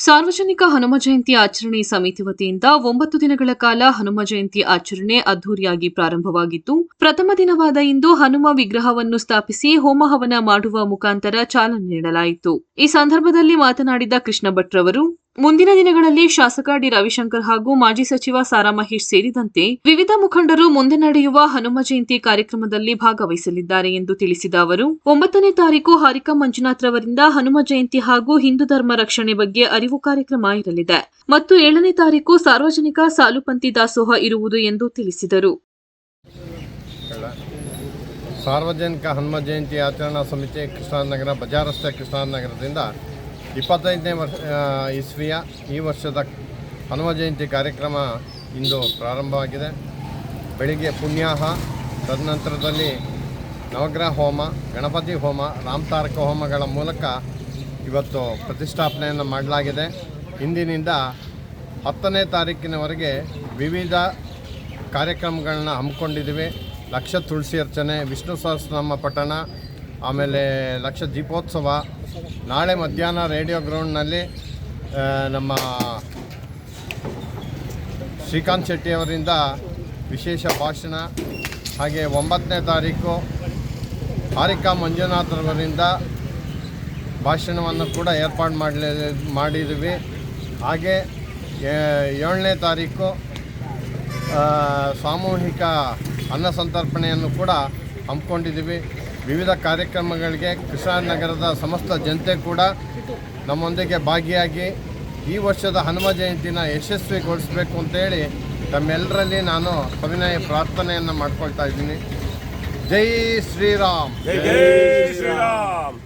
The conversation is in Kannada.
ಸಾರ್ವಜನಿಕ ಹನುಮ ಜಯಂತಿ ಆಚರಣೆ ಸಮಿತಿ ವತಿಯಿಂದ 9 ದಿನಗಳ ಕಾಲ ಹನುಮ ಜಯಂತಿ ಆಚರಣೆ ಅದ್ದೂರಿಯಾಗಿ ಪ್ರಾರಂಭವಾಗಿದ್ದು, ಪ್ರಥಮ ದಿನವಾದ ಇಂದು ಹನುಮ ವಿಗ್ರಹವನ್ನು ಸ್ಥಾಪಿಸಿ ಹೋಮ ಹವನ ಮಾಡುವ ಮುಖಾಂತರ ಚಾಲನೆ ನೀಡಲಾಯಿತು. ಈ ಸಂದರ್ಭದಲ್ಲಿ ಮಾತನಾಡಿದ ಕೃಷ್ಣ ಭಟ್ ರವರು, ಮುಂದಿನ ದಿನಗಳಲ್ಲಿ ಶಾಸಕ ಡಿ ರವಿಶಂಕರ್ ಹಾಗೂ ಮಾಜಿ ಸಚಿವ ಸಾರಾ ಮಹೇಶ್ ಸೇರಿದಂತೆ ವಿವಿಧ ಮುಖಂಡರು ಮುಂದೆ ನಡೆಯುವ ಹನುಮ ಜಯಂತಿ ಕಾರ್ಯಕ್ರಮದಲ್ಲಿ ಭಾಗವಹಿಸಲಿದ್ದಾರೆ ಎಂದು ತಿಳಿಸಿದ ಅವರು, 9ನೇ ತಾರೀಕು ಹಾರಿಕಾ ಮಂಜುನಾಥ್ ರವರಿಂದ ಹನುಮ ಜಯಂತಿ ಹಾಗೂ ಹಿಂದೂ ಧರ್ಮ ರಕ್ಷಣೆ ಬಗ್ಗೆ ಅರಿವು ಕಾರ್ಯಕ್ರಮ ಇರಲಿದೆ ಮತ್ತು 7ನೇ ತಾರೀಕು ಸಾರ್ವಜನಿಕ ಸಾಲುಪಂಥಿ ದಾಸೋಹ ಇರುವುದು ಎಂದು ತಿಳಿಸಿದರು. ಸಾರ್ವಜನಿಕ ಹನುಮ ಜಯಂತಿ ಆಚರಣಾ ಸಮಿತಿ ಕೃಷ್ಣನಗರ ಬಜಾರ್ ರಸ್ತೆ ಕೃಷ್ಣನಗರದಿಂದ 25ನೇ ಇಸ್ವಿಯ ಈ ವರ್ಷದ ಹನುಮ ಜಯಂತಿ ಕಾರ್ಯಕ್ರಮ ಇಂದು ಪ್ರಾರಂಭವಾಗಿದೆ. ಬೆಳಿಗ್ಗೆ ಪುಣ್ಯಾಹ, ತದನಂತರದಲ್ಲಿ ನವಗ್ರಹ ಹೋಮ, ಗಣಪತಿ ಹೋಮ, ರಾಮತಾರಕ ಹೋಮಗಳ ಮೂಲಕ ಇವತ್ತು ಪ್ರತಿಷ್ಠಾಪನೆಯನ್ನು ಮಾಡಲಾಗಿದೆ. ಇಂದಿನಿಂದ 10ನೇ ತಾರೀಕಿನವರೆಗೆ ವಿವಿಧ ಕಾರ್ಯಕ್ರಮಗಳನ್ನ ಹಮ್ಮಿಕೊಂಡಿದ್ದೀವಿ. ಲಕ್ಷ ತುಳಸಿ ಅರ್ಚನೆ, ವಿಷ್ಣು ಸಹಸ್ರನಾಮ ಪಠಣ, ಆಮೇಲೆ ಲಕ್ಷ ದೀಪೋತ್ಸವ. ನಾಳೆ ಮಧ್ಯಾಹ್ನ ರೇಡಿಯೋ ಗ್ರೌಂಡ್ನಲ್ಲಿ ನಮ್ಮ ಶ್ರೀಕಾಂತ್ ಶೆಟ್ಟಿಯವರಿಂದ ವಿಶೇಷ ಭಾಷಣ, ಹಾಗೆ 9ನೇ ತಾರೀಕು ಹಾರಿಕಾ ಮಂಜುನಾಥರವರಿಂದ ಭಾಷಣವನ್ನು ಕೂಡ ಏರ್ಪಾಡು ಮಾಡಿದ್ದೀವಿ. ಹಾಗೆ 7ನೇ ತಾರೀಕು ಸಾಮೂಹಿಕ ಅನ್ನ ಸಂತರ್ಪಣೆಯನ್ನು ಕೂಡ ಹಮ್ಮಿಕೊಂಡಿದ್ದೀವಿ. ವಿವಿಧ ಕಾರ್ಯಕ್ರಮಗಳಿಗೆ ಕೃಷ್ಣನಗರದ ಸಮಸ್ತ ಜನತೆ ಕೂಡ ನಮ್ಮೊಂದಿಗೆ ಭಾಗಿಯಾಗಿ ಈ ವರ್ಷದ ಹನುಮ ಜಯಂತಿನ ಯಶಸ್ವಿಗೊಳಿಸಬೇಕು ಅಂತೇಳಿ ತಮ್ಮೆಲ್ಲರಲ್ಲಿ ನಾನು ಸವಿನಯ ಪ್ರಾರ್ಥನೆಯನ್ನು ಮಾಡ್ಕೊಳ್ತಾ ಇದ್ದೀನಿ. ಜೈ ಶ್ರೀರಾಮ್. ಜೈ ಶ್ರೀರಾಮ್.